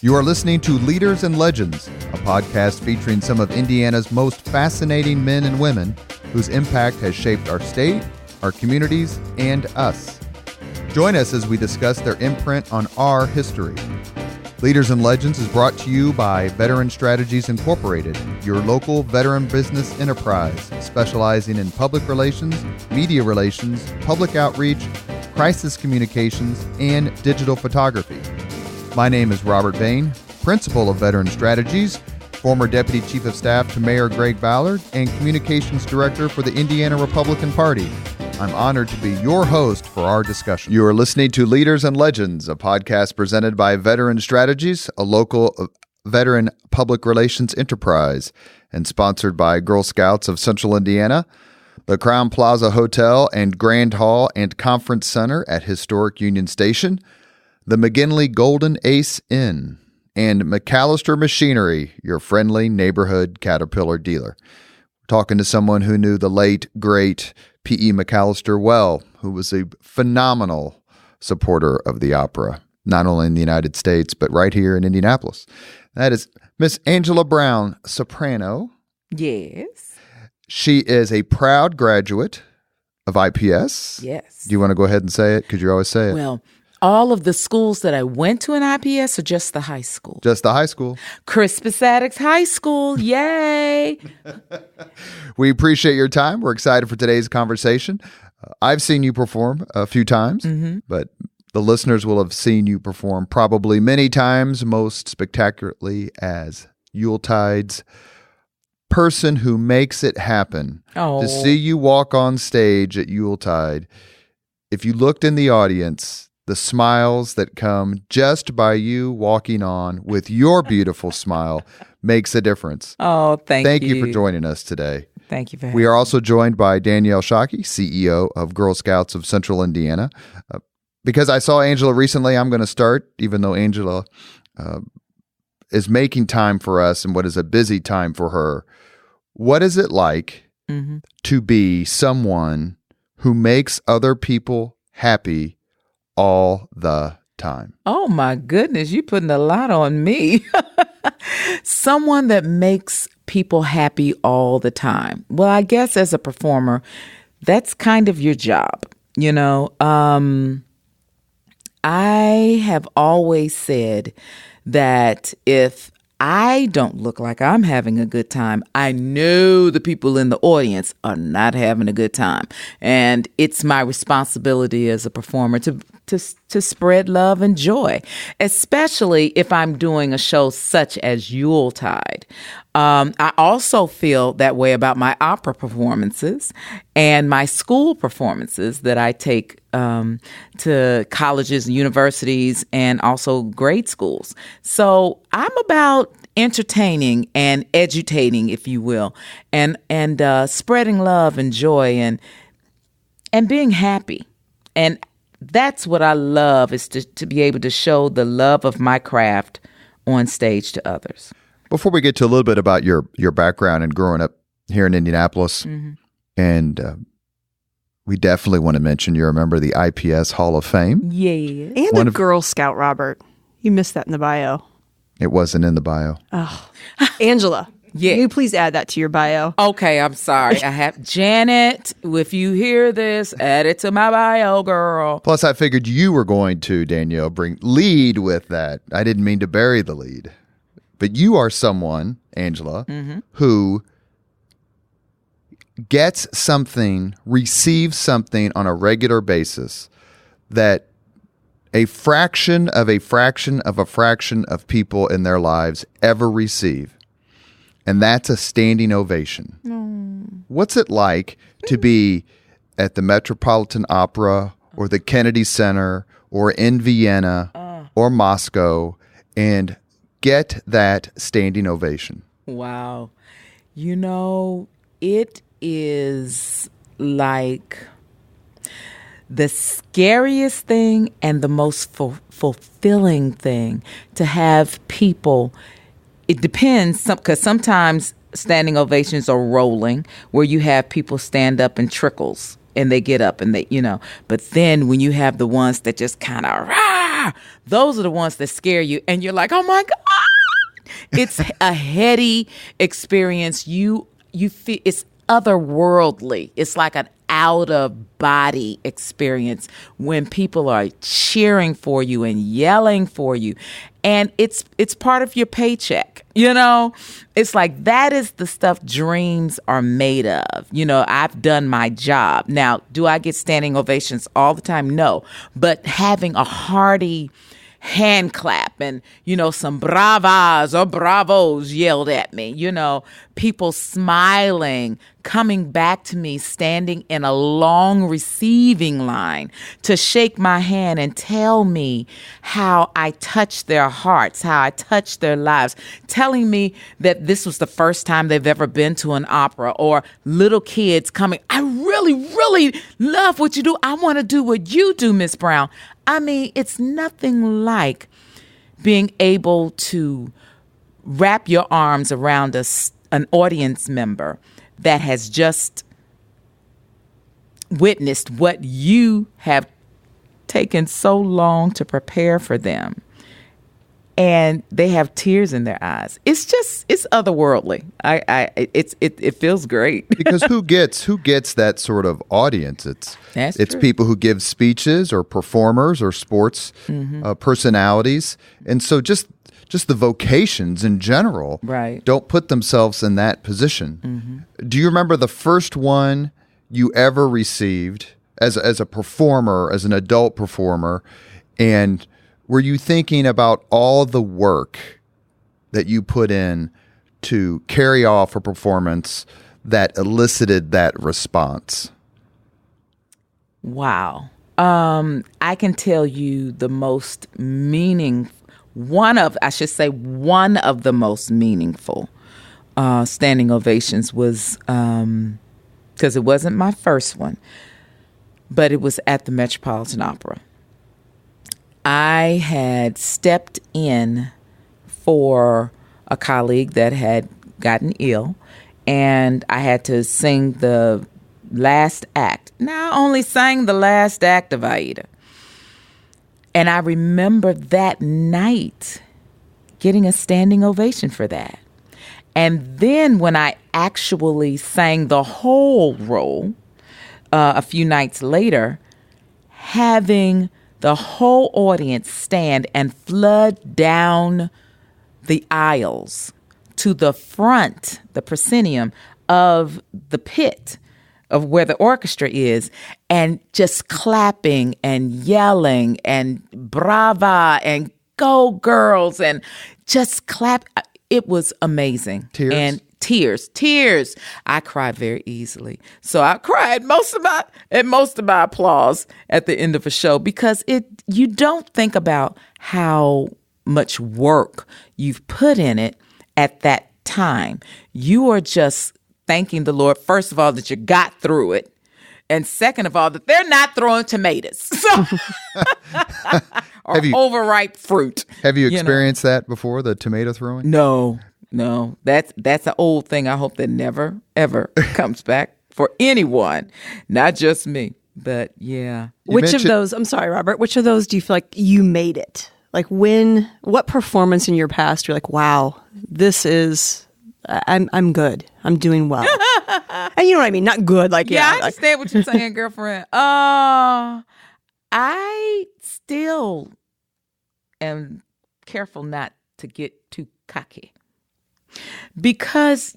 You are listening to Leaders and Legends, a podcast featuring some of Indiana's most fascinating men and women whose impact has shaped our state, our communities, and us. Join us as we discuss their imprint on our history. Leaders and Legends is brought to you by Veteran Strategies Incorporated, your local veteran business enterprise specializing in public relations, media relations, public outreach, crisis communications, and digital photography. My name is Robert Bain, Principal of Veteran Strategies, former Deputy Chief of Staff to Mayor Greg Ballard, and Communications Director for the Indiana Republican Party. I'm honored to be your host for our discussion. You are listening to Leaders and Legends, a podcast presented by Veteran Strategies, a local veteran public relations enterprise, and sponsored by Girl Scouts of Central Indiana, the Crowne Plaza Hotel and Grand Hall and Conference Center at historic Union Station, the McGinley Golden Ace Inn, and MacAllister Machinery, your friendly neighborhood Caterpillar dealer. Talking to someone who knew the late, great P.E. MacAllister well, who was a phenomenal supporter of the opera, not only in the United States, but right here in Indianapolis. That is Miss Angela Brown, soprano. Yes. She is a proud graduate of IPS. Yes. Do you want to go ahead and say it? Because you always say it. Well, all of the schools that I went to in IPS are just the high school. Just the high school. Crispus Attucks High School. Yay. We appreciate your time. We're excited for today's conversation. I've seen you perform a few times, but the listeners will have seen you perform probably many times, most spectacularly as Yuletide's person who makes it happen. Oh. To see you walk on stage at Yuletide, if you looked in the audience, the smiles that come just by you walking on with your beautiful smile makes a difference. Oh, thank you. Thank you for joining us today. Thank you for having We are also joined by Danielle Shockey, CEO of Girl Scouts of Central Indiana. Because I saw Angela recently, I'm going to start, even though Angela is making time for us and what is a busy time for her. What is it like to be someone who makes other people happy all the time? Oh my goodness, you're putting a lot on me. Someone that makes people happy all the time. Well, I guess as a performer, that's kind of your job. You know, I have always said that if I don't look like I'm having a good time, I know the people in the audience are not having a good time. And it's my responsibility as a performer to spread love and joy, especially if I'm doing a show such as Yuletide. I also feel that way about my opera performances and my school performances that I take to colleges and universities and also grade schools. So I'm about entertaining and edutating, if you will, and spreading love and joy and being happy. And that's what I love, is to be able to show the love of my craft on stage to others. Before we get to a little bit about your background and growing up here in Indianapolis, and we definitely want to mention you're a member of the IPS Hall of Fame. Yeah. And Girl Scout, Robert. You missed that in the bio. It wasn't in the bio. Oh, Angela. Yeah. Can you please add that to your bio? Okay, I'm sorry. I have Janet. If you hear this, add it to my bio, girl. Plus, I figured you were going to, Danielle, lead with that. I didn't mean to bury the lead. But you are someone, Angela, who gets something, receives something on a regular basis that a fraction of a fraction of a fraction of people in their lives ever receive. And that's a standing ovation. What's it like to be at the Metropolitan Opera or the Kennedy Center or in Vienna or Moscow and get that standing ovation? Wow. You know, it is like the scariest thing and the most fulfilling thing to have people. It depends, because sometimes standing ovations are rolling, where you have people stand up in trickles and they get up and they, but then when you have the ones that just kind of rah, "Rah!" Those are the ones that scare you, and you're like, "Oh my God!" It's a heady experience. You feel it's otherworldly. It's like an out of body experience when people are cheering for you and yelling for you, and it's part of your paycheck. It's like that is the stuff dreams are made of. I've done my job. Now, do I get standing ovations all the time? No, but having a hearty hand clap and, some bravas or bravos yelled at me, people smiling, coming back to me, standing in a long receiving line to shake my hand and tell me how I touched their hearts, how I touched their lives, telling me that this was the first time they've ever been to an opera, or little kids coming, "I really, really love what you do. I want to do what you do, Miss Brown." I mean, it's nothing like being able to wrap your arms around an audience member that has just witnessed what you have taken so long to prepare for them. And they have tears in their eyes. It's otherworldly. It feels great. Because who gets that sort of audience? It's true. People who give speeches or performers or sports personalities, and so just the vocations in general, right, don't put themselves in that position. Do you remember the first one you ever received as a performer, as an adult performer, and were you thinking about all the work that you put in to carry off a performance that elicited that response? Wow. I can tell you one of the most meaningful standing ovations was, because it wasn't my first one, but it was at the Metropolitan Opera. I had stepped in for a colleague that had gotten ill, and I had to sing the last act. Now, I only sang the last act of Aida. And I remember that night getting a standing ovation for that. And then when I actually sang the whole role a few nights later, having the whole audience stand and flood down the aisles to the front, the proscenium of the pit of where the orchestra is, and just clapping and yelling and brava and go girls and just clap. It was amazing. Tears? And tears. I cry very easily. So I cried most of my applause at the end of a show, because you don't think about how much work you've put in it at that time. You are just thanking the Lord, first of all, that you got through it. And second of all, that they're not throwing tomatoes or overripe fruit. Have you experienced that before, the tomato throwing? No. That's an old thing. I hope that never, ever comes back for anyone, not just me. But yeah. I'm sorry, Robert, which of those do you feel like you made it? Like what performance in your past you're like, wow, this is... I'm good. I'm doing well. And you know what I mean? Not good. Like, I understand what you're saying, girlfriend. I still am careful not to get too cocky, because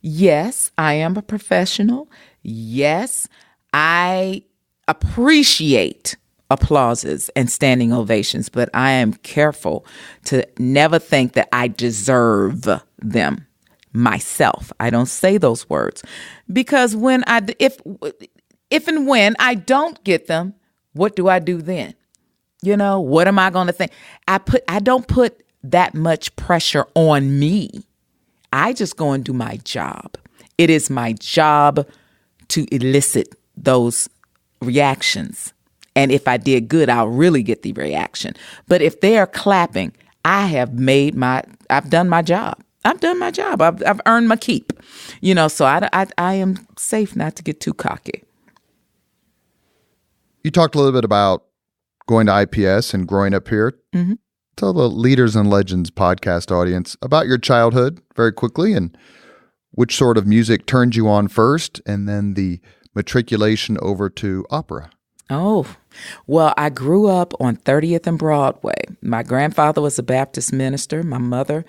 yes, I am a professional. Yes, I appreciate applauses and standing ovations, but I am careful to never think that I deserve them myself. I don't say those words, because if and when I don't get them, what do I do then? What am I going to think? I don't put that much pressure on me. I just go and do my job. It is my job to elicit those reactions. And if I did good, I'll really get the reaction. But if they are clapping, I've done my job. I've done my job. I've earned my keep. So I am safe not to get too cocky. You talked a little bit about going to IPS and growing up here. Mm-hmm. Tell the Leaders and Legends podcast audience about your childhood very quickly and which sort of music turned you on first, and then the matriculation over to opera. Oh, well, I grew up on 30th and Broadway. My grandfather was a Baptist minister. My mother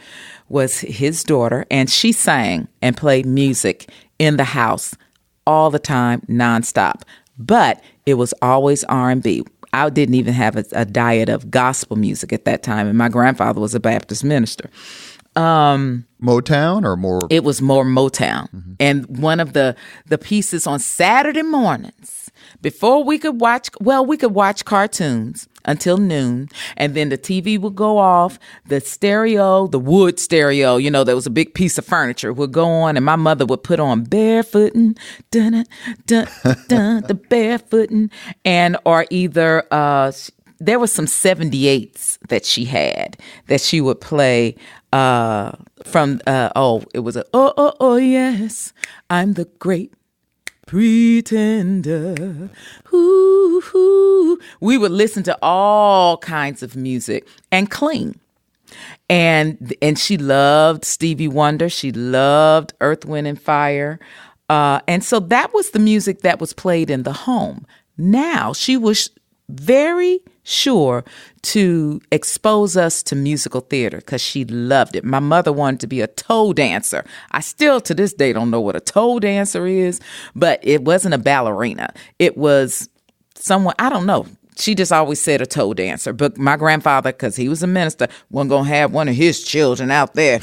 was his daughter, and she sang and played music in the house all the time, nonstop. But it was always R&B. I didn't even have a diet of gospel music at that time, and my grandfather was a Baptist minister. Motown or more? It was more Motown. Mm-hmm. And one of the pieces on Saturday mornings, before we could watch cartoons until noon, and then the TV would go off, the stereo, the wood stereo, there was a big piece of furniture, would go on, and my mother would put on Barefootin', dun dun dun, the Barefootin', and or either there was some 78s that she had that she would play from it was oh yes, I'm the great pretender. Ooh, ooh. We would listen to all kinds of music and clean. And she loved Stevie Wonder. She loved Earth, Wind, and Fire. And so that was the music that was played in the home. Now, she was very sure to expose us to musical theater because she loved it. My mother wanted to be a toe dancer. I still to this day don't know what a toe dancer is, but it wasn't a ballerina. It was someone, I don't know. She just always said a toe dancer. But my grandfather, because he was a minister, wasn't going to have one of his children out there,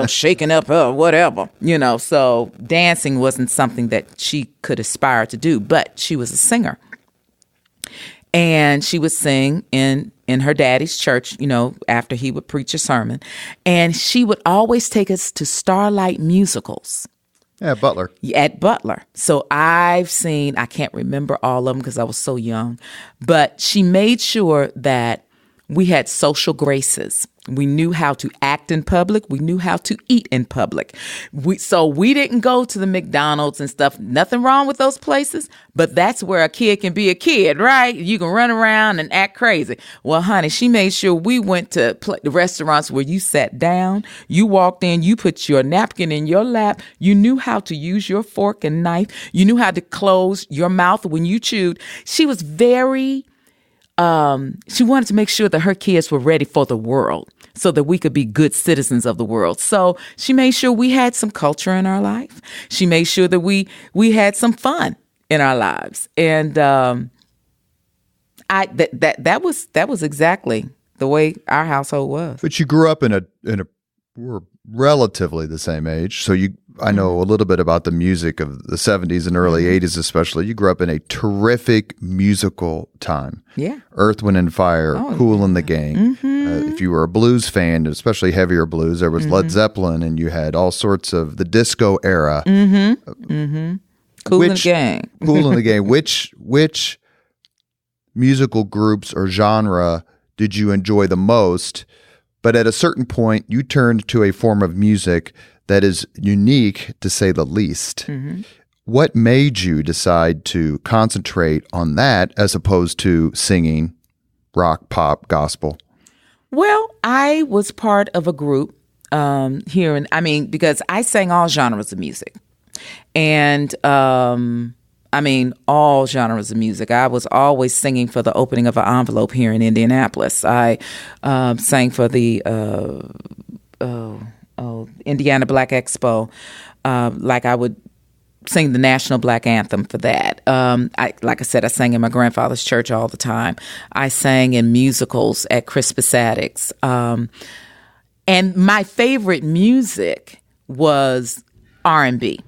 shaking up her, whatever. So dancing wasn't something that she could aspire to do, but she was a singer. And she would sing in her daddy's church, after he would preach a sermon. And she would always take us to Starlight musicals. Yeah, Butler. At Butler. So I can't remember all of them because I was so young, but she made sure that we had social graces. We knew how to act in public. We knew how to eat in public. So we didn't go to the McDonald's and stuff. Nothing wrong with those places, but that's where a kid can be a kid, right? You can run around and act crazy. Well, honey, she made sure we went to the restaurants where you sat down, you walked in, you put your napkin in your lap. You knew how to use your fork and knife. You knew how to close your mouth when you chewed. She was very... she wanted to make sure that her kids were ready for the world so that we could be good citizens of the world. So she made sure we had some culture in our life. She made sure that we had some fun in our lives. And that was exactly the way our household was. But you grew up in a we're relatively the same age. So I know a little bit about the music of the 70s and early 80s especially. You grew up in a terrific musical time. Yeah. Earth, Wind, and Fire, Kool and the Gang. Mm-hmm. If you were a blues fan, especially heavier blues, there was Led Zeppelin, and you had all sorts of the disco era. Mm-hmm. Mm-hmm. Kool and the Gang. Kool and the Gang. Which musical groups or genre did you enjoy the most? But at a certain point, you turned to a form of music that is unique, to say the least. Mm-hmm. What made you decide to concentrate on that as opposed to singing rock, pop, gospel? Well, I was part of a group because I sang all genres of music. And all genres of music. I was always singing for the opening of an envelope here in Indianapolis. I sang for the Indiana Black Expo. I would sing the National Black Anthem for that. Like I said, I sang in my grandfather's church all the time. I sang in musicals at Crispus Attucks. And my favorite music was R&B.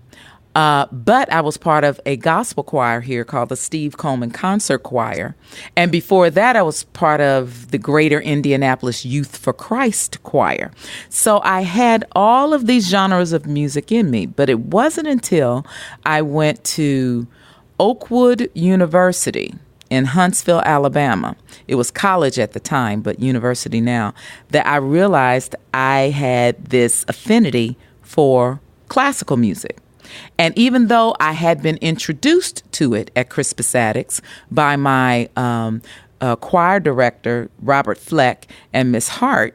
But I was part of a gospel choir here called the Steve Coleman Concert Choir. And before that, I was part of the Greater Indianapolis Youth for Christ Choir. So I had all of these genres of music in me, but it wasn't until I went to Oakwood University in Huntsville, Alabama. It was college at the time, but university now, that I realized I had this affinity for classical music. And even though I had been introduced to it at Crispus Attucks by my choir director, Robert Fleck, and Miss Hart,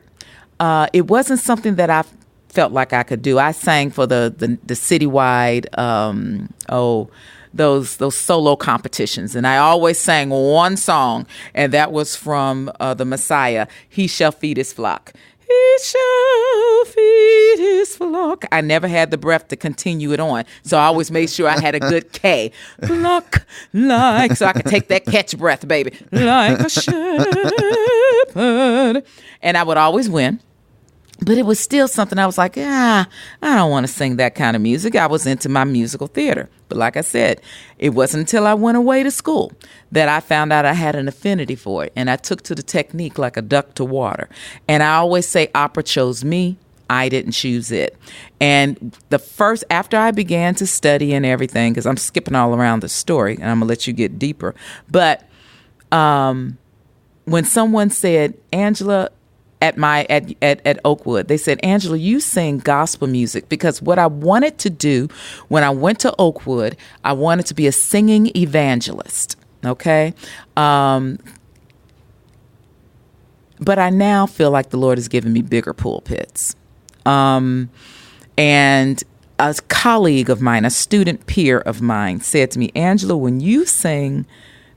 it wasn't something that I felt like I could do. I sang for the citywide, those solo competitions. And I always sang one song, and that was from the Messiah, He Shall Feed His Flock. He shall feed his flock. I never had the breath to continue it on, so I always made sure I had a good K. Flock like, so I could take that catch breath, baby. Like a shepherd. And I would always win. But it was still something I was like, I don't want to sing that kind of music. I was into my musical theater. But like I said, it wasn't until I went away to school that I found out I had an affinity for it. And I took to the technique like a duck to water. And I always say opera chose me. I didn't choose it. And after I began to study and everything, because I'm skipping all around the story, and I'm going to let you get deeper. But when someone said, Angela, at Oakwood, they said, Angela, you sing gospel music, because what I wanted to do when I went to Oakwood, I wanted to be a singing evangelist. Okay. But I now feel like the Lord has given me bigger pulpits. And a colleague of mine, a student peer of mine, said to me, Angela, when you sing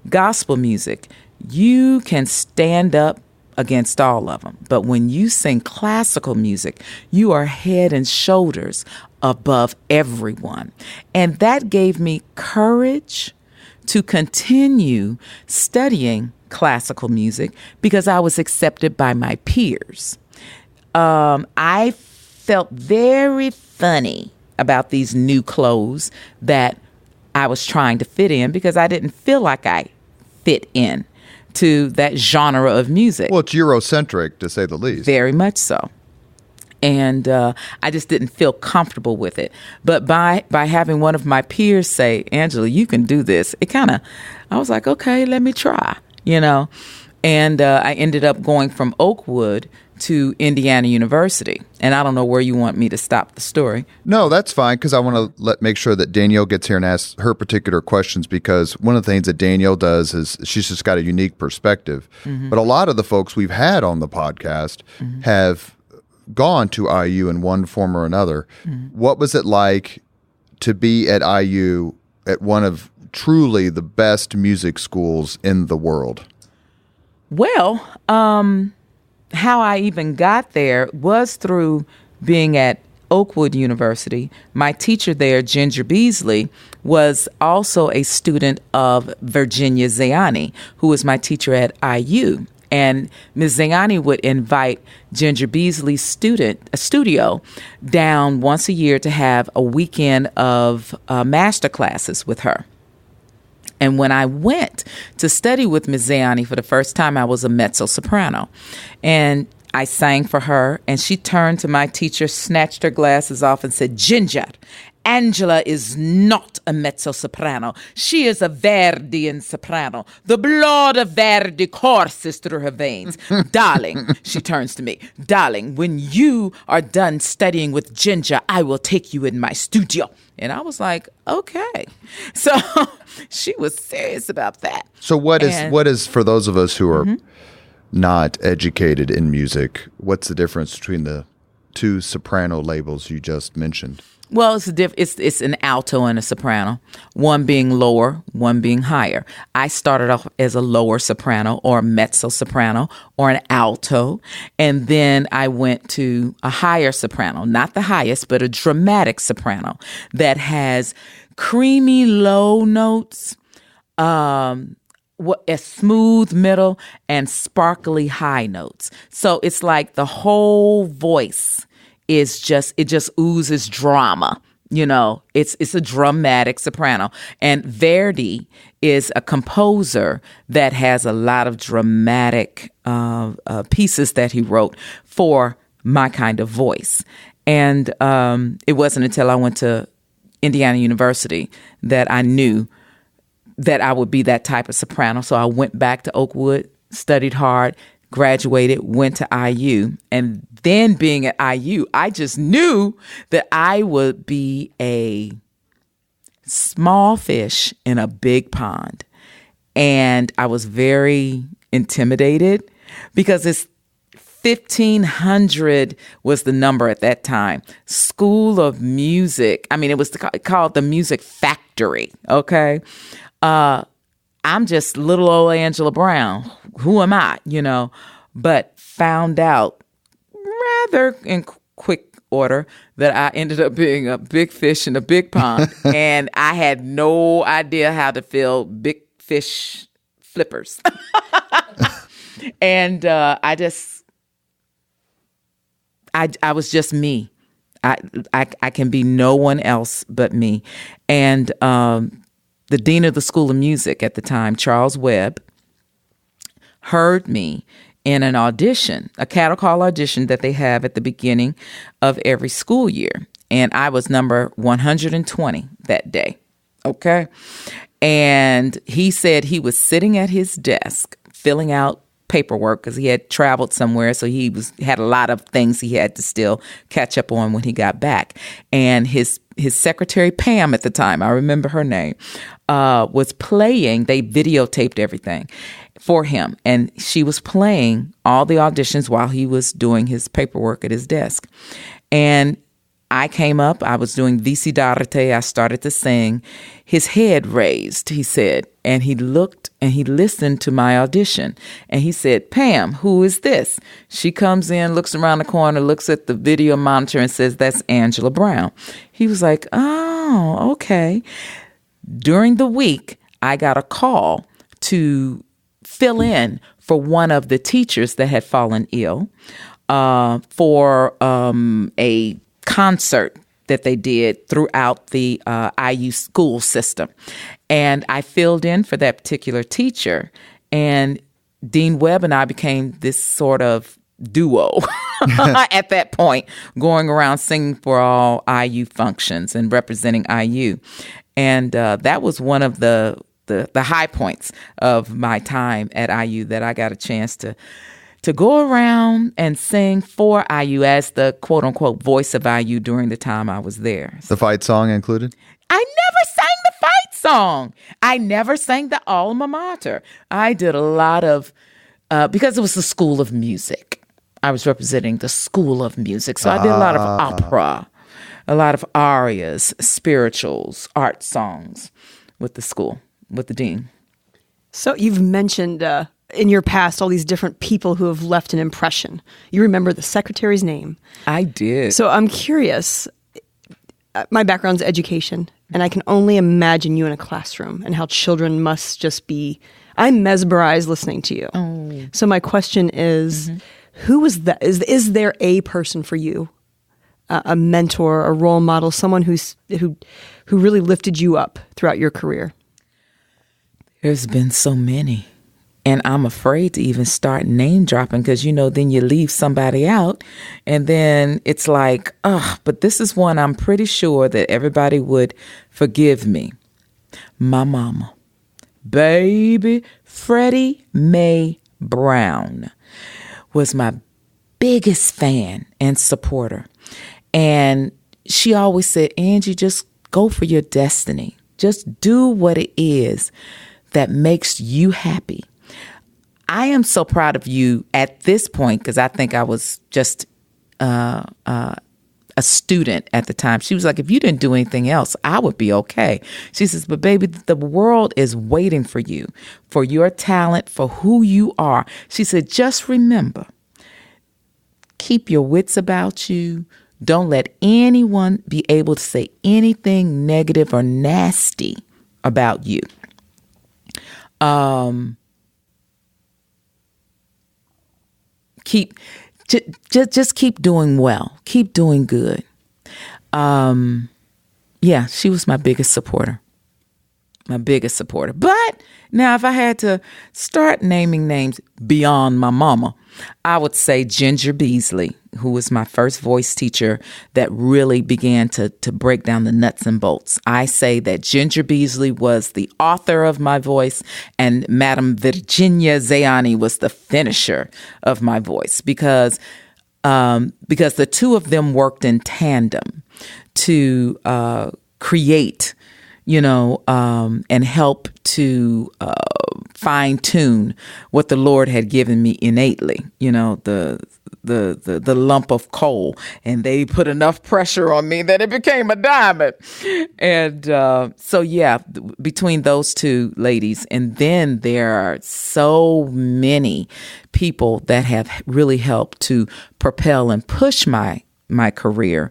gospel music, you can stand up against all of them. But when you sing classical music, you are head and shoulders above everyone. And that gave me courage to continue studying classical music because I was accepted by my peers. I felt very funny about these new clothes that I was trying to fit in because I didn't feel like I fit in to that genre of music. Well, it's Eurocentric, to say the least. Very much so. And I just didn't feel comfortable with it. But by having one of my peers say, Angela, you can do this, I was like, okay, let me try, And I ended up going from Oakwood to Indiana University. And I don't know where you want me to stop the story. No, that's fine, because I want to make sure that Danielle gets here and asks her particular questions, because one of the things that Danielle does is she's just got a unique perspective. Mm-hmm. But a lot of the folks we've had on the podcast mm-hmm. have gone to IU in one form or another. Mm-hmm. What was it like to be at IU at one of truly the best music schools in the world? Well, how I even got there was through being at Oakwood University. My teacher there, Ginger Beasley, was also a student of Virginia Zayani, who was my teacher at IU. And Ms. Zayani would invite Ginger Beasley's studio down once a year to have a weekend of master classes with her. And when I went to study with Ms. Zayani for the first time, I was a mezzo-soprano. And I sang for her, and she turned to my teacher, snatched her glasses off, and said, Ginger, Angela is not a mezzo-soprano. She is a Verdian soprano. The blood of Verdi courses through her veins. Darling, she turns to me, darling, when you are done studying with Ginger, I will take you in my studio. And I was like, okay. So she was serious about that. So what is for those of us who are mm-hmm. not educated in music, what's the difference between the two soprano labels you just mentioned? Well, it's an alto and a soprano, one being lower, one being higher. I started off as a lower soprano or mezzo-soprano or an alto, and then I went to a higher soprano, not the highest, but a dramatic soprano that has creamy low notes, a smooth middle, and sparkly high notes. So it's like the whole voice it just oozes drama. It's a dramatic soprano. And Verdi is a composer that has a lot of dramatic pieces that he wrote for my kind of voice. And it wasn't until I went to Indiana University that I knew that I would be that type of soprano. So I went back to Oakwood, studied hard, graduated, went to IU, and then being at IU, I just knew that I would be a small fish in a big pond. And I was very intimidated because it's 1,500 was the number at that time. School of Music. I mean, it was called the Music Factory. Okay. I'm just little old Angela Brown. Who am I? But found out rather in quick order that I ended up being a big fish in a big pond. And I had no idea how to fill big fish flippers. And I was just me. I can be no one else but me. And the dean of the School of Music at the time, Charles Webb, heard me in an audition, a cattle call audition that they have at the beginning of every school year. And I was number 120 that day. Okay. And he said he was sitting at his desk filling out paperwork because he had traveled somewhere. So he had a lot of things he had to still catch up on when he got back. And his secretary, Pam, at the time, I remember her name, was playing. They videotaped everything for him. And she was playing all the auditions while he was doing his paperwork at his desk. And I came up, I was doing Visi Darete, I started to sing. His head raised, he said, and he looked and he listened to my audition. And he said, "Pam, who is this?" She comes in, looks around the corner, looks at the video monitor and says, "That's Angela Brown." He was like, "Oh, okay." During the week, I got a call to fill in for one of the teachers that had fallen ill for a concert that they did throughout the IU school system. And I filled in for that particular teacher. And Dean Webb and I became this sort of duo at that point, going around singing for all IU functions and representing IU. And that was one of the high points of my time at IU, that I got a chance to go around and sing for IU as the quote-unquote voice of IU during the time I was there. The fight song included? I never sang the fight song. I never sang the alma mater. I did a lot of, because it was the School of Music. I was representing the School of Music. So I did a lot of opera, a lot of arias, spirituals, art songs with the school, with the dean. So you've mentioned in your past all these different people who have left an impression. You remember the secretary's name. I did. So I'm curious. My background's education, and I can only imagine you in a classroom and how children must just be. I'm mesmerized listening to you. Oh. So my question is, who was that? Is there a person for you, a mentor, a role model, someone who really lifted you up throughout your career? There's been so many. And I'm afraid to even start name dropping because, then you leave somebody out and then it's like, but this is one I'm pretty sure that everybody would forgive me. My mama, baby Freddie Mae Brown, was my biggest fan and supporter. And she always said, "Angie, just go for your destiny. Just do what it is that makes you happy." I am so proud of you at this point because I think I was just a student at the time. She was like, "If you didn't do anything else, I would be okay." She says, "But baby, the world is waiting for you, for your talent, for who you are." She said, "Just remember, keep your wits about you. Don't let anyone be able to say anything negative or nasty about you." Just keep doing well. Keep doing good. Yeah, she was my biggest supporter. But now if I had to start naming names beyond my mama, I would say Ginger Beasley, who was my first voice teacher that really began to break down the nuts and bolts. I say that Ginger Beasley was the author of my voice and Madam Virginia Zayani was the finisher of my voice because the two of them worked in tandem to create and help to fine tune what the Lord had given me innately, the lump of coal, and they put enough pressure on me that it became a diamond. And between those two ladies, and then there are so many people that have really helped to propel and push my career.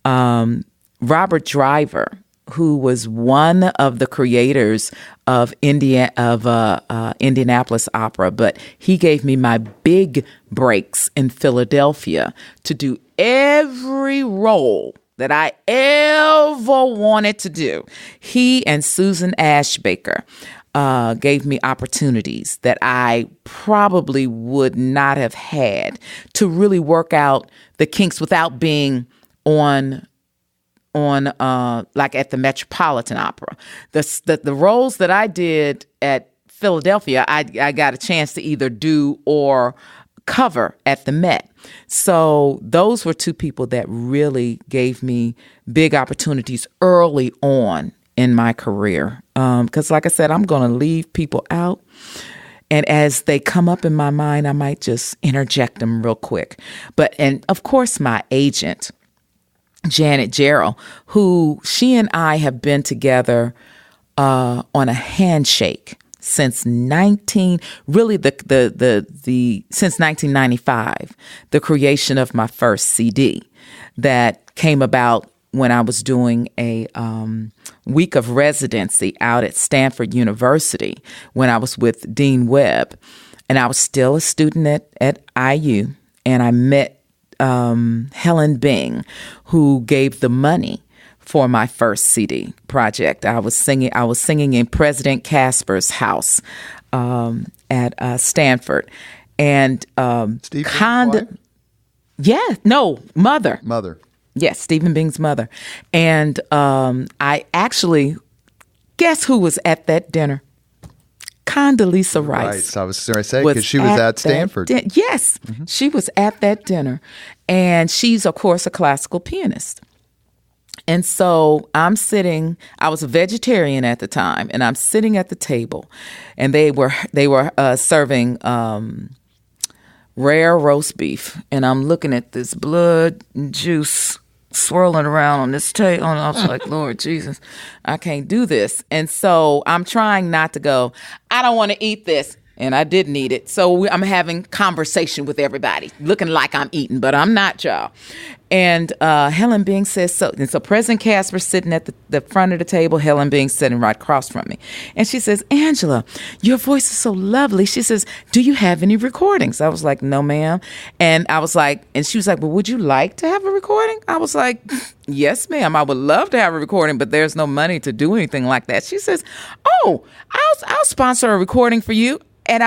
Robert Driver, who was one of the creators of Indianapolis Opera, but he gave me my big breaks in Philadelphia to do every role that I ever wanted to do. He and Susan Ashbaker gave me opportunities that I probably would not have had to really work out the kinks without being on like at the Metropolitan Opera. The roles that I did at Philadelphia, I got a chance to either do or cover at the Met. So those were two people that really gave me big opportunities early on in my career. Because like I said, I'm going to leave people out. And as they come up in my mind, I might just interject them real quick. And of course, my agent, Janet Gerald, who she and I have been together on a handshake since 1995, the creation of my first CD that came about when I was doing a week of residency out at Stanford University when I was with Dean Webb, and I was still a student at IU, and I met Helen Bing, who gave the money for my first CD project. I was singing in President Casper's house at Stanford, and Mother. Yes, Stephen Bing's mother. And I actually, guess who was at that dinner? Condoleezza Rice. Right. I was going to say, because she was at Stanford. Yes, she was at that dinner. And she's, of course, a classical pianist. And so I'm sitting, I was a vegetarian at the time, and I'm sitting at the table, and they were serving rare roast beef. And I'm looking at this blood and juice swirling around on this table. And I was like, Lord Jesus, I can't do this. And so I'm trying not to go, I don't want to eat this. And I didn't eat it. So I'm having conversation with everybody, looking like I'm eating, but I'm not, y'all. And Helen Bing says so. And so President Casper's sitting at the front of the table. Helen Bing sitting right across from me. And she says, Angela, your voice is so lovely. She says, do you have any recordings? I was like, no, ma'am. And I was like, and she was like, well, would you like to have a recording? I was like, yes, ma'am. I would love to have a recording, but there's no money to do anything like that. She says, oh, I'll sponsor a recording for you. And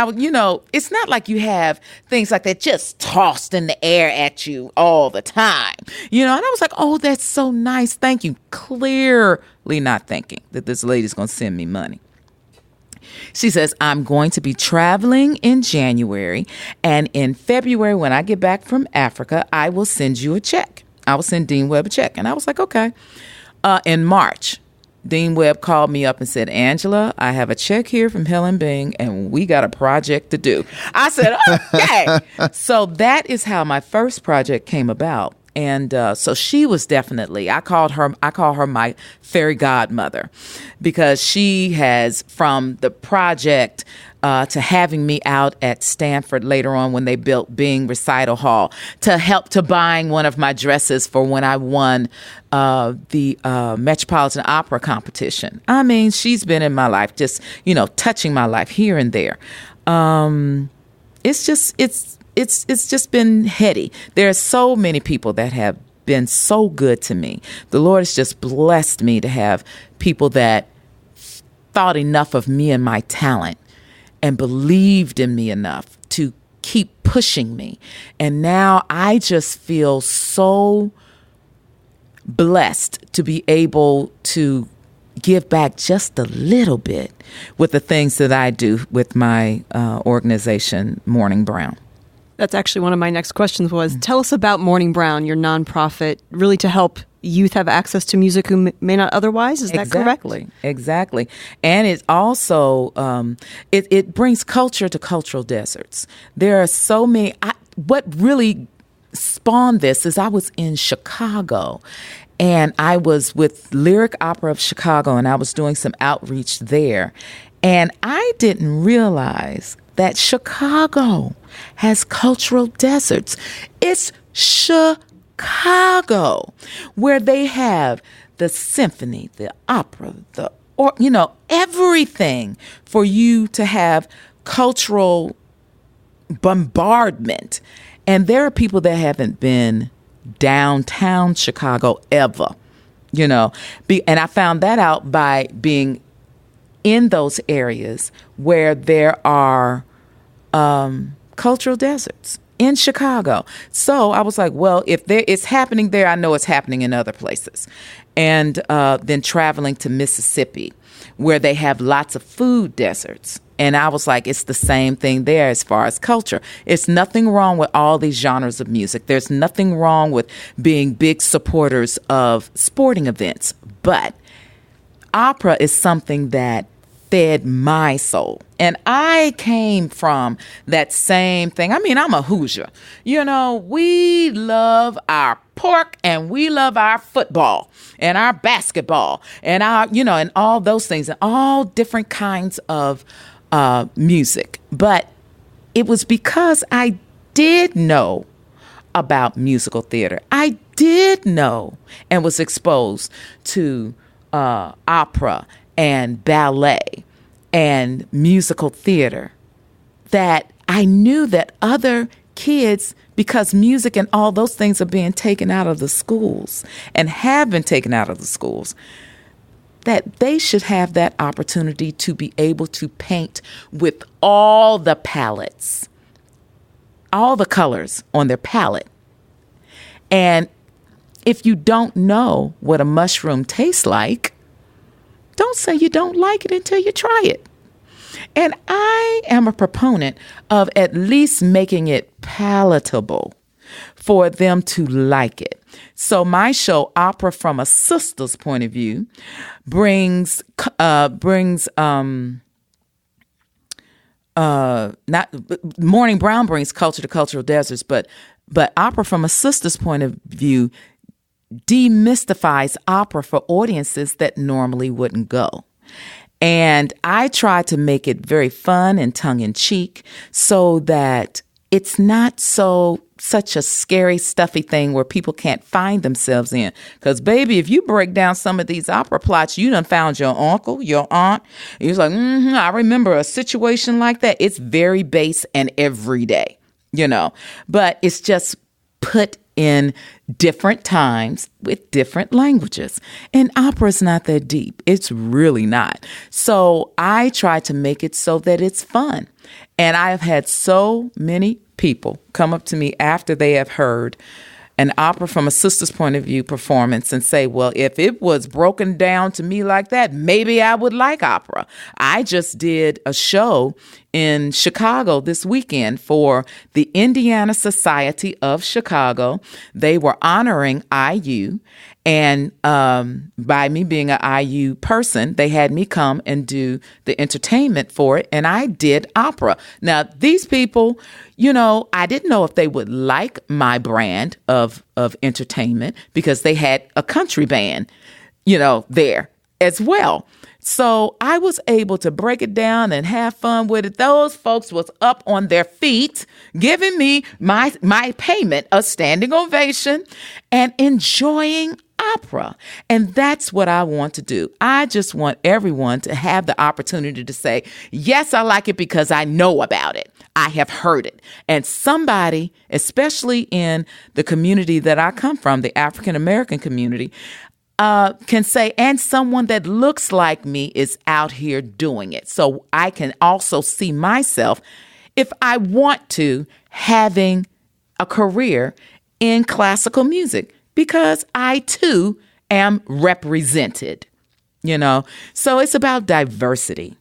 it's not like you have things like that just tossed in the air at you all the time, and I was like, oh, that's so nice. Thank you. Clearly not thinking that this lady's going to send me money. She says, I'm going to be traveling in January, and in February, when I get back from Africa, I will send you a check. I will send Dean Webb a check. And I was like, okay. In March, Dean Webb called me up and said, Angela, I have a check here from Helen Bing, and we got a project to do. I said, okay. So that is how my first project came about. And so she was definitely, I call her my fairy godmother, because she has, from the project to having me out at Stanford later on when they built Bing Recital Hall, to help to buying one of my dresses for when I won the Metropolitan Opera competition. I mean, she's been in my life, just, touching my life here and there. It's just been heady. There are so many people that have been so good to me. The Lord has just blessed me to have people that thought enough of me and my talent and believed in me enough to keep pushing me. And now I just feel so blessed to be able to give back just a little bit with the things that I do with my organization, Morning Brown. That's actually one of my next questions was, tell us about Morning Brown, your nonprofit, really to help youth have access to music who may not otherwise. Is that correct? Exactly. And it also, it brings culture to cultural deserts. There are so many, what really spawned this is I was in Chicago, and I was with Lyric Opera of Chicago, and I was doing some outreach there. And I didn't realize that Chicago has cultural deserts. It's Chicago, where they have the symphony, the opera, everything for you to have cultural bombardment. And there are people that haven't been downtown Chicago ever, and I found that out by being in those areas where there are cultural deserts in Chicago. So I was like, well, if it's happening there, I know it's happening in other places. And then traveling to Mississippi, where they have lots of food deserts. And I was like, it's the same thing there as far as culture. It's nothing wrong with all these genres of music. There's nothing wrong with being big supporters of sporting events. But opera is something that fed my soul. And I came from that same thing. I mean, I'm a Hoosier. We love our pork and we love our football and our basketball and our, and all those things and all different kinds of music. But it was because I did know about musical theater. I did know and was exposed to opera and ballet and musical theater, that I knew that other kids, because music and all those things are being taken out of the schools and have been taken out of the schools, that they should have that opportunity to be able to paint with all the palettes, all the colors on their palette. And if you don't know what a mushroom tastes like, don't say you don't like it until you try it. And I am a proponent of at least making it palatable for them to like it. So my show, Opera from a Sister's Point of View, brings Morning Brown brings culture to cultural deserts, but Opera from a Sister's Point of View demystifies opera for audiences that normally wouldn't go. And I try to make it very fun and tongue-in-cheek so that it's not such a scary, stuffy thing where people can't find themselves in. Because, baby, if you break down some of these opera plots, you done found your uncle, your aunt. You're like, I remember a situation like that. It's very base and everyday, But it's just put in different times with different languages. And opera is not that deep. It's really not. So I try to make it so that it's fun. And I have had so many people come up to me after they have heard an Opera from a Sister's Point of View performance and say, well, if it was broken down to me like that, maybe I would like opera. I just did a show in Chicago this weekend for the Indiana Society of Chicago. They were honoring IU. And by me being an IU person, they had me come and do the entertainment for it. And I did opera. Now, these people, I didn't know if they would like my brand of entertainment because they had a country band, there as well. So I was able to break it down and have fun with it. Those folks was up on their feet, giving me my payment, a standing ovation, and enjoying opera. And that's what I want to do. I just want everyone to have the opportunity to say, yes, I like it because I know about it. I have heard it. And somebody, especially in the community that I come from, the African American community, can say, and someone that looks like me is out here doing it. So I can also see myself, if I want to, having a career in classical music because I too am represented, So it's about diversity.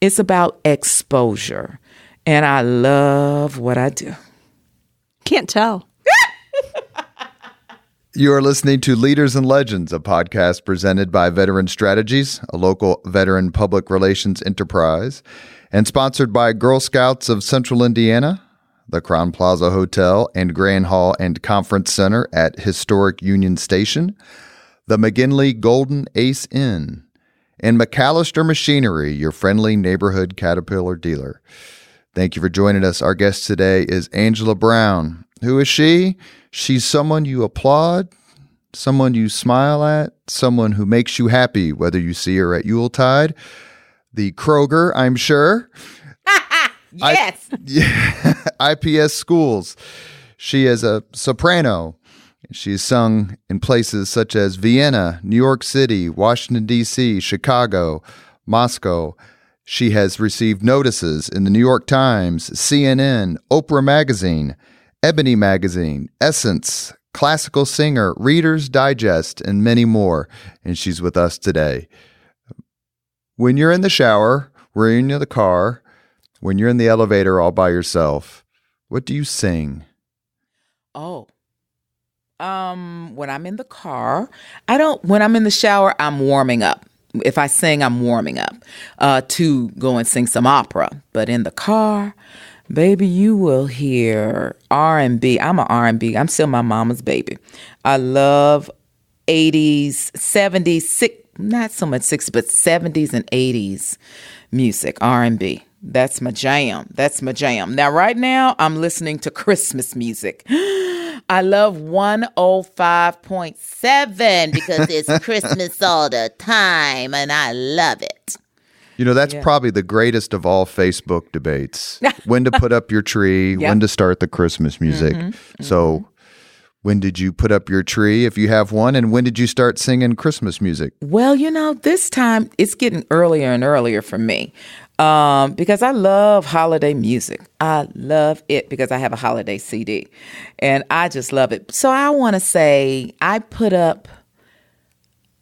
It's about exposure. And I love what I do. Can't tell. You are listening to Leaders and Legends, a podcast presented by Veteran Strategies, a local veteran public relations enterprise, and sponsored by Girl Scouts of Central Indiana, the Crowne Plaza Hotel and Grand Hall and Conference Center at historic Union Station, the McGinley Golden Ace Inn, and MacAllister Machinery, your friendly neighborhood Caterpillar dealer. Thank you for joining us. Our guest today is Angela Brown. Who is she? She's someone you applaud, someone you smile at, someone who makes you happy, whether you see her at Yuletide, the Kroger, I'm sure. Yes. IPS schools. She is a soprano. She's sung in places such as Vienna, New York City, Washington, D.C., Chicago, Moscow. She has received notices in the New York Times, CNN, Oprah Magazine, Ebony Magazine, Essence, Classical Singer, Reader's Digest, and many more. And she's with us today. When you're in the shower, when you're in the car, when you're in the elevator all by yourself, what do you sing? When I'm in the car, when I'm in the shower, I'm warming up. If I sing, I'm warming up to go and sing some opera. But in the car, baby, you will hear R&B. I'm an R&B. I'm still my mama's baby. I love 80s, 70s, not so much 60s, but 70s and 80s music, R&B. That's my jam. Now, right now, I'm listening to Christmas music. I love 105.7 because it's Christmas all the time, and I love it. You know, that's probably the greatest of all Facebook debates. When to put up your tree, when to start the Christmas music. So when did you put up your tree, if you have one, and when did you start singing Christmas music? Well, this time it's getting earlier and earlier for me. Because I love holiday music. I love it because I have a holiday CD and I just love it. So I want to say I didn't put up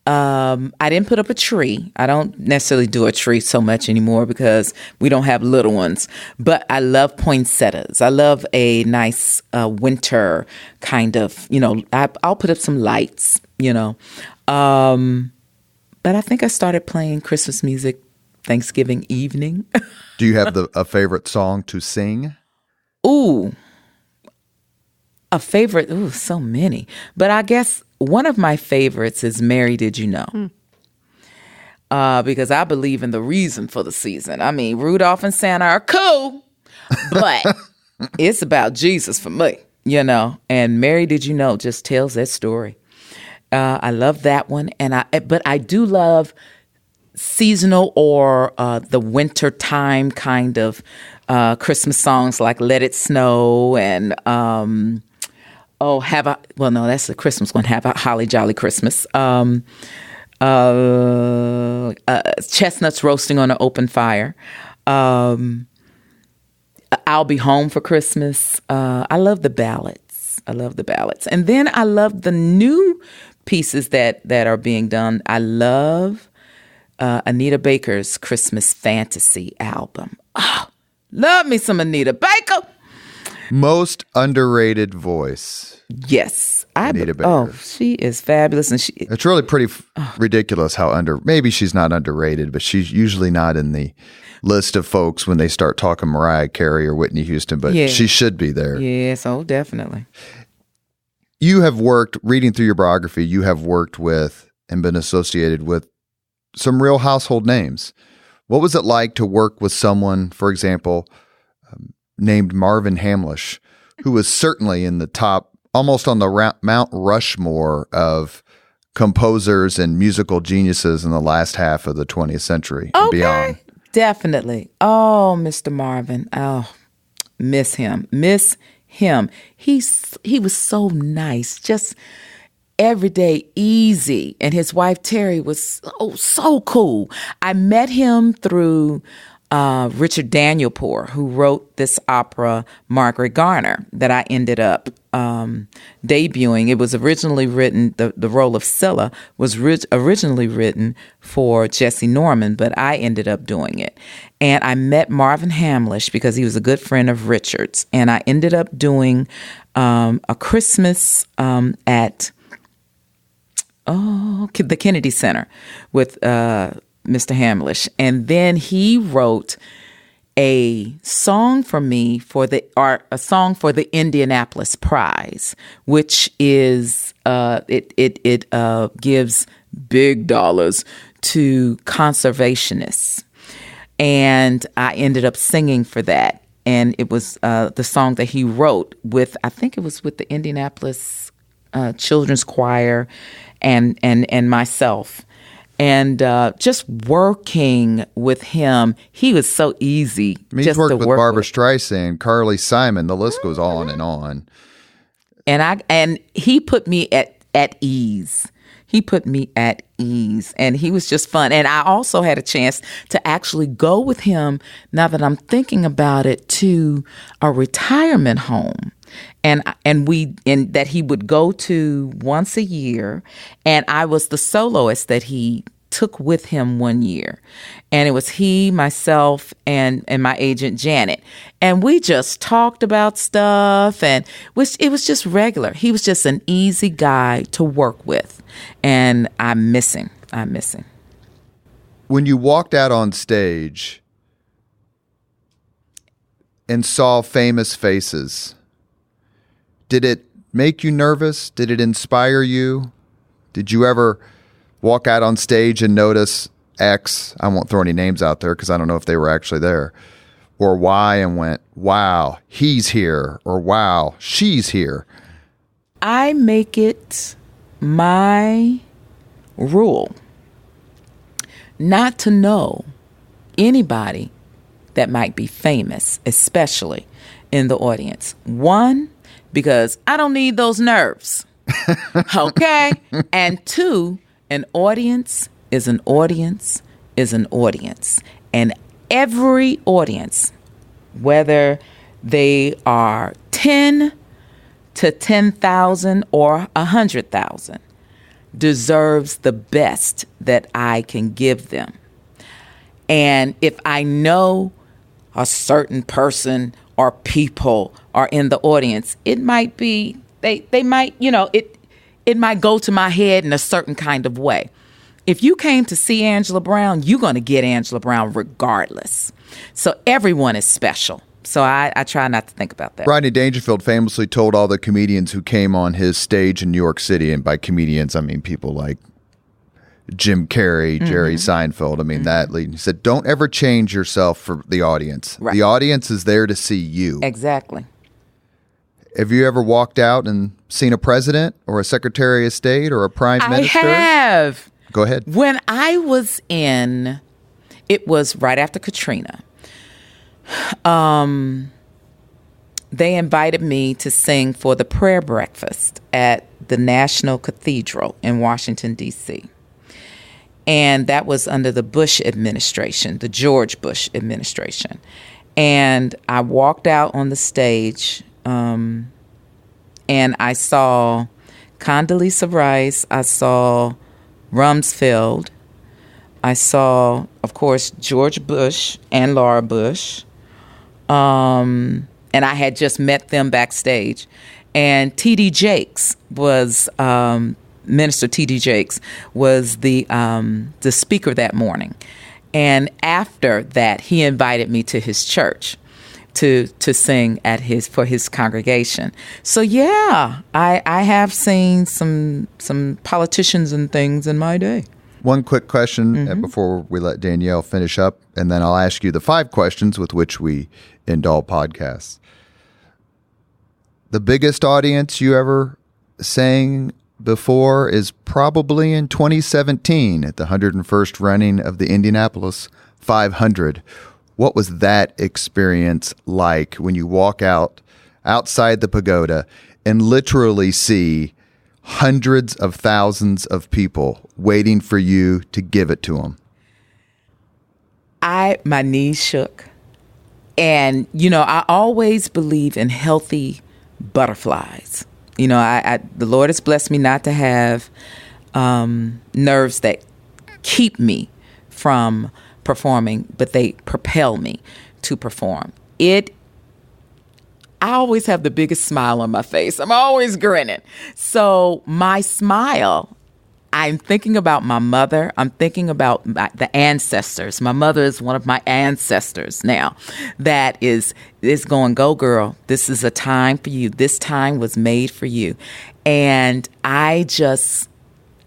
a tree. I don't necessarily do a tree so much anymore because we don't have little ones, but I love poinsettias. I love a nice winter kind of, I'll put up some lights, but I think I started playing Christmas music Thanksgiving evening. Do you have a favorite song to sing? A favorite? So many. But I guess one of my favorites is Mary Did You Know? Because I believe in the reason for the season. I mean, Rudolph and Santa are cool, but it's about Jesus for me, And Mary Did You Know just tells that story. I love that one. But I do love seasonal or the winter time kind of Christmas songs like Let It Snow and that's the Christmas one, Have a Holly Jolly Christmas. Chestnuts Roasting on an Open Fire. I'll Be Home for Christmas. I love the ballads. And then I love the new pieces that are being done. I love Anita Baker's Christmas Fantasy album. Love me some Anita Baker. Most underrated voice. Yes. Anita Baker. She is fabulous. And it's really pretty ridiculous how maybe she's not underrated, but she's usually not in the list of folks when they start talking Mariah Carey or Whitney Houston, but she should be there. Yes, definitely. You have worked, reading through your biography, you have worked with and been associated with some real household names. What was it like to work with someone, for example, named Marvin Hamlisch, who was certainly in the top, almost on the Mount Rushmore of composers and musical geniuses in the last half of the 20th century and beyond? Definitely. Oh, Mr. Marvin. Oh, miss him. He was so nice. Just every day easy. And his wife, Terry, was so cool. I met him through Richard Danielpour, who wrote this opera, Margaret Garner, that I ended up debuting. It was originally written, the role of Scylla was originally written for Jesse Norman, but I ended up doing it. And I met Marvin Hamlisch because he was a good friend of Richard's. And I ended up doing a Christmas at the Kennedy Center with Mr. Hamlish. And then he wrote a song for me a song for the Indianapolis Prize, which is it gives big dollars to conservationists. And I ended up singing for that. And it was the song that he wrote I think it was with the Indianapolis Children's Choir and myself. And just working with him, he was so easy. He's worked with Barbara Streisand, Carly Simon. The list goes on and on. And he put me at ease. He put me at ease, and he was just fun. And I also had a chance to actually go with him, now that I'm thinking about it, to a retirement home. And that he would go to once a year, and I was the soloist that he took with him one year. And it was he, myself, and my agent Janet. And we just talked about stuff, and it was just regular. He was just an easy guy to work with. And I miss him. When you walked out on stage and saw famous faces, did it make you nervous? Did it inspire you? Did you ever walk out on stage and notice X? I won't throw any names out there because I don't know if they were actually there. Or Y, and went, wow, he's here. Or wow, she's here. I make it my rule not to know anybody that might be famous, especially in the audience. One, because I don't need those nerves. Okay? And two, an audience is an audience is an audience. And every audience, whether they are 10 to 10,000 or 100,000, deserves the best that I can give them. And if I know a certain person or people are in the audience, it might be, they might, it might go to my head in a certain kind of way. If you came to see Angela Brown, you're going to get Angela Brown regardless. So everyone is special. So I try not to think about that. Rodney Dangerfield famously told all the comedians who came on his stage in New York City, and by comedians, I mean people like Jim Carrey, Jerry Seinfeld. I mean, that lead. He said, don't ever change yourself for the audience. Right. The audience is there to see you. Exactly. Have you ever walked out and seen a president or a secretary of state or a prime minister? I have. Go ahead. When I was it was right after Katrina. They invited me to sing for the prayer breakfast at the National Cathedral in Washington, D.C. And that was under the Bush administration, the George Bush administration. And I walked out on the stage, and I saw Condoleezza Rice, I saw Rumsfeld, I saw, of course, George Bush and Laura Bush. And I had just met them backstage. And T.D. Jakes was, Minister T.D. Jakes was the speaker that morning. And after that, he invited me to his church to sing for his congregation. So yeah, I have seen some politicians and things in my day. One quick question before we let Danielle finish up, and then I'll ask you the 5 questions with which we end all podcasts. The biggest audience you ever sang before is probably in 2017 at the 101st running of the Indianapolis 500. What was that experience like when you walk outside the pagoda and literally see hundreds of thousands of people waiting for you to give it to them? My knees shook. And, I always believe in healthy butterflies. The Lord has blessed me not to have nerves that keep me from performing, but they propel me to perform. I always have the biggest smile on my face. I'm always grinning. So my smile, I'm thinking about my mother. I'm thinking about the ancestors. My mother is one of my ancestors now that is going, go girl. This is a time for you. This time was made for you. And I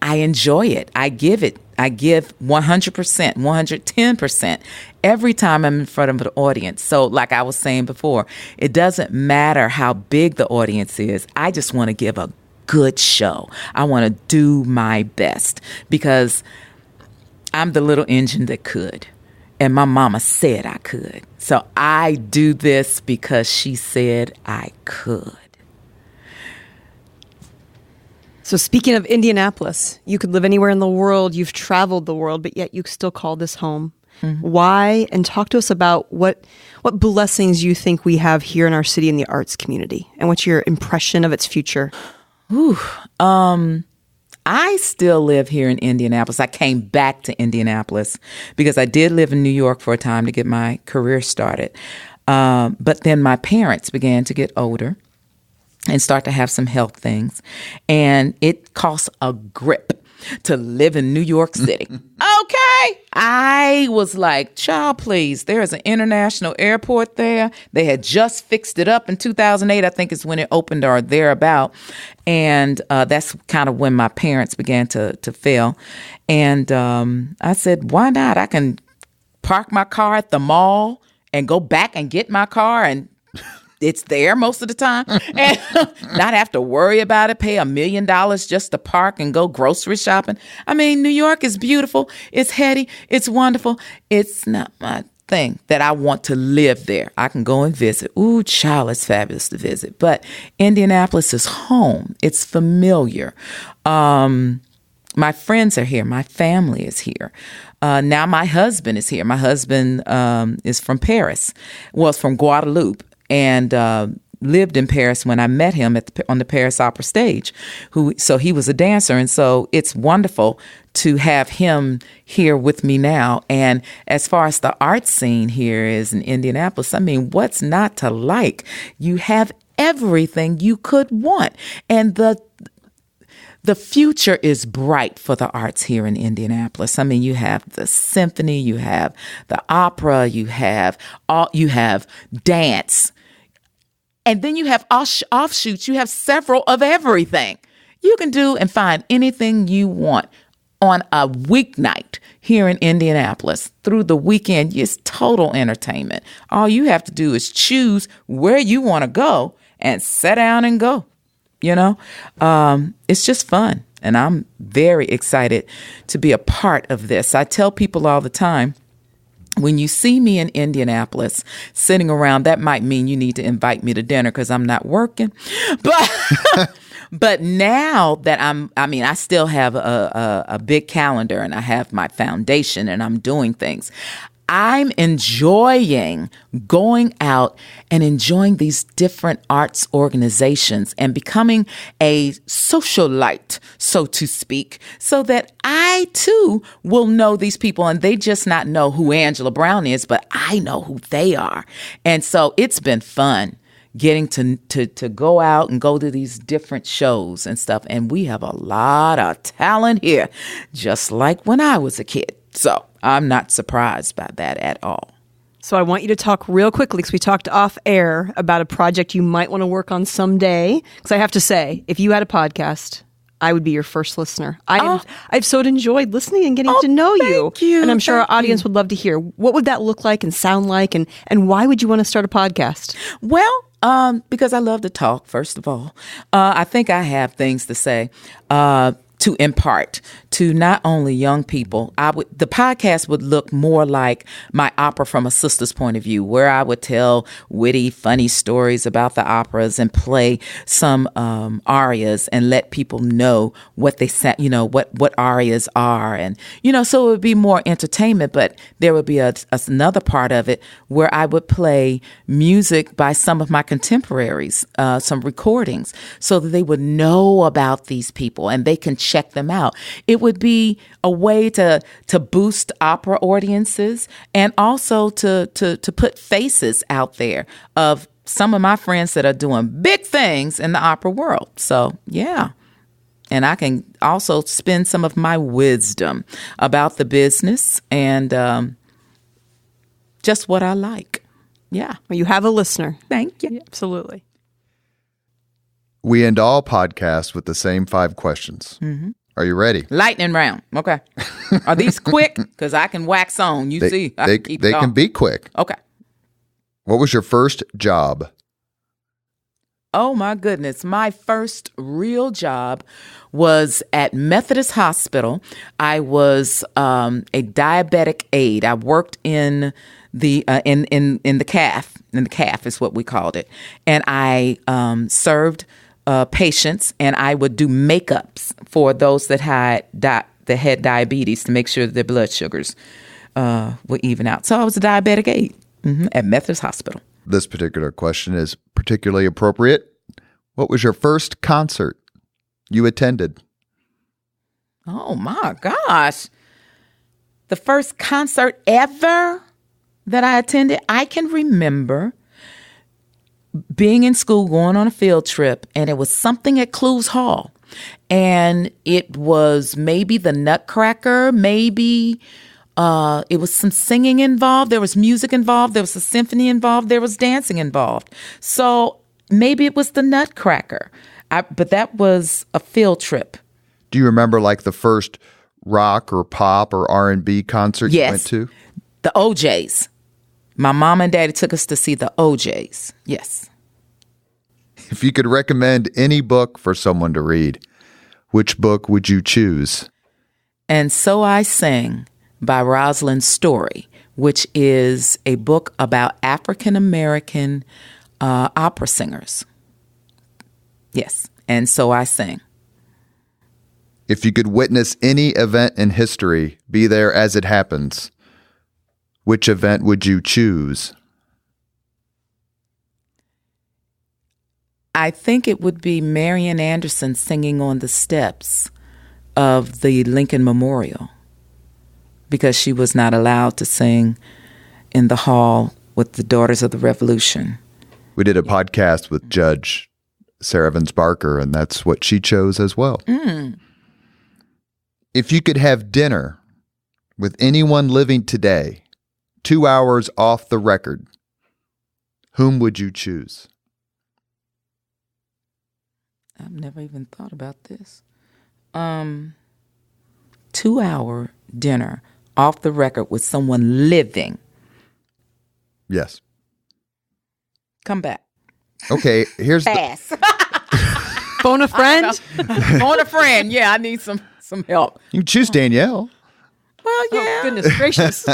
enjoy it. I give 100%, 110% every time I'm in front of an audience. So like I was saying before, it doesn't matter how big the audience is. I just want to give a good show. I want to do my best because I'm the little engine that could. And my mama said I could. So I do this because she said I could. So speaking of Indianapolis, you could live anywhere in the world. You've traveled the world, but yet you still call this home. Mm-hmm. Why? And talk to us about what blessings you think we have here in our city in the arts community, and what's your impression of its future? I still live here in Indianapolis. I came back to Indianapolis because I did live in New York for a time to get my career started. But then my parents began to get older and start to have some health things. And it costs a grip to live in New York City. Okay. I was like, child, please, there's an international airport there. They had just fixed it up in 2008, I think is when it opened or thereabout. And that's kind of when my parents began to fail. And I said, why not? I can park my car at the mall and go back and get my car, and it's there most of the time, and not have to worry about it, pay $1 million just to park and go grocery shopping. I mean, New York is beautiful. It's heady. It's wonderful. It's not my thing that I want to live there. I can go and visit. Ooh, child, it's fabulous to visit. But Indianapolis is home. It's familiar. My friends are here. My family is here. Now my husband is here. My husband is from Paris. Well, it's from Guadeloupe. And lived in Paris when I met him on the Paris Opera stage. So he was a dancer, and so it's wonderful to have him here with me now. And as far as the art scene here is in Indianapolis, I mean, what's not to like? You have everything you could want, and the future is bright for the arts here in Indianapolis. I mean, you have the symphony, you have the opera, you have dance. And then you have offshoots. You have several of everything. You can do and find anything you want on a weeknight here in Indianapolis. Through the weekend, it's total entertainment. All you have to do is choose where you want to go and sit down and go. You know, it's just fun. And I'm very excited to be a part of this. I tell people all the time, when you see me in Indianapolis sitting around, that might mean you need to invite me to dinner because I'm not working. But now that I still have a big calendar, and I have my foundation, and I'm doing things. I'm enjoying going out and enjoying these different arts organizations and becoming a socialite, so to speak, so that I too will know these people, and they just not know who Angela Brown is, but I know who they are. And so it's been fun getting to go out and go to these different shows and stuff. And we have a lot of talent here, just like when I was a kid. So I'm not surprised by that at all. So I want you to talk real quickly, because we talked off air about a project you might want to work on someday. Because I have to say, if you had a podcast, I would be your first listener. I've so enjoyed listening and getting to know you. And I'm sure our audience would love to hear. What would that look like and sound like? And why would you want to start a podcast? Well, because I love to talk, first of all. I think I have things to say. To impart to not only young people. The podcast would look more like my opera from a sister's point of view, where I would tell witty, funny stories about the operas and play some arias and let people know what they said, what arias are. And, so it would be more entertainment, but there would be another part of it where I would play music by some of my contemporaries, some recordings, so that they would know about these people and they can check them out. It would be a way to boost opera audiences, and also to put faces out there of some of my friends that are doing big things in the opera world. So, yeah. And I can also spend some of my wisdom about the business and just what I like. Yeah. Well, you have a listener. Thank you. Yeah, absolutely. We end all podcasts with the same 5 questions. Are you ready? Lightning round. Okay. Are these quick? Because I can wax on. You see. I They can keep can going. be quick. Okay. What was your first job? Oh, my goodness. My first real job was at Methodist Hospital. I was a diabetic aide. I worked in the in the calf. In the calf is what we called it. And I served patients, and I would do makeups for those that had diabetes to make sure that their blood sugars were even out. So I was a diabetic aide at Methodist Hospital. This particular question is particularly appropriate. What was your first concert you attended? Oh, my gosh. The first concert ever that I attended, I can remember being in school, going on a field trip, and it was something at Clues Hall. And it was maybe the Nutcracker, maybe it was some singing involved. There was music involved. There was a symphony involved. There was dancing involved. So maybe it was the Nutcracker. But that was a field trip. Do you remember like the first rock or pop or R&B concert you went to? The OJs. My mom and daddy took us to see the OJs. Yes. If you could recommend any book for someone to read, which book would you choose? And So I Sing by Rosalind Story, which is a book about African-American opera singers. Yes. And So I Sing. If you could witness any event in history, be there as it happens, which event would you choose? I think it would be Marian Anderson singing on the steps of the Lincoln Memorial, because she was not allowed to sing in the hall with the Daughters of the Revolution. We did a podcast with Judge Sarah Evans Barker, and that's what she chose as well. If you could have dinner with anyone living today, 2 hours off the record, whom would you choose? I've never even thought about this. 2-hour dinner off the record with someone living. Yes. Come back. Okay, here's Pass. Phone a friend? Phone a friend. Yeah, I need some help. You can choose Danielle. Well, yeah. Oh, goodness gracious.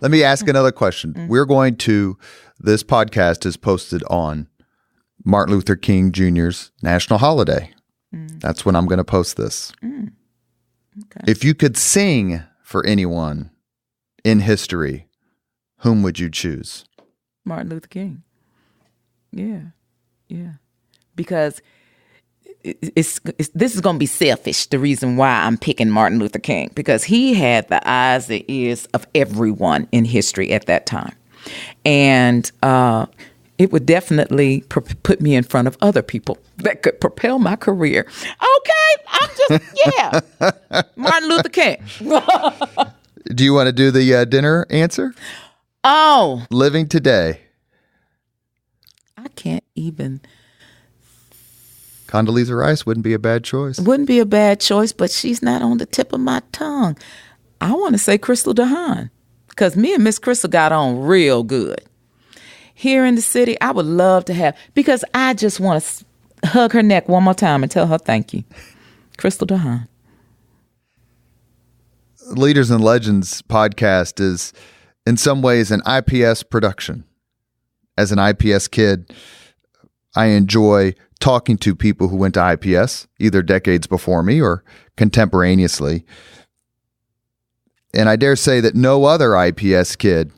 Let me ask another question. This podcast is posted on Martin Luther King Jr.'s national holiday. That's when I'm going to post this. Okay. If you could sing for anyone in history, whom would you choose? Martin Luther King. Yeah. Because this is going to be selfish, the reason why I'm picking Martin Luther King, because he had the eyes, the ears of everyone in history at that time. And it would definitely put me in front of other people that could propel my career. Okay, Martin Luther King. Do you want to do the dinner answer? Oh. Living today. I can't even. Condoleezza Rice wouldn't be a bad choice. Wouldn't be a bad choice, but she's not on the tip of my tongue. I want to say Crystal DeHaan, because me and Miss Crystal got on real good. Here in the city, I would love to have, because I just want to hug her neck one more time and tell her thank you. Crystal DeHaan. Leaders and Legends podcast is in some ways an IPS production. As an IPS kid, I enjoy talking to people who went to IPS, either decades before me or contemporaneously. And I dare say that no other IPS kid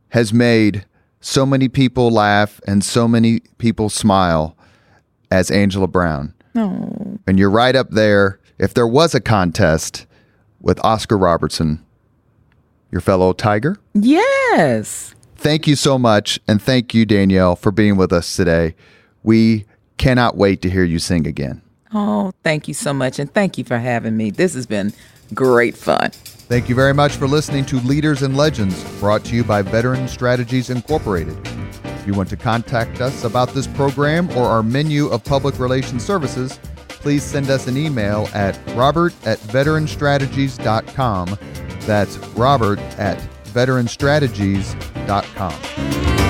has made so many people laugh and so many people smile as Angela Brown. No. And you're right up there, if there was a contest, with Oscar Robertson, your fellow Tiger. Yes. Thank you so much. And thank you, Danielle, for being with us today. We cannot wait to hear you sing again. Oh, thank you so much. And thank you for having me. This has been great fun. Thank you very much for listening to Leaders and Legends, brought to you by Veteran Strategies Incorporated. If you want to contact us about this program or our menu of public relations services, please send us an email at robert@veteranstrategies.com. That's robert@veteranstrategies.com.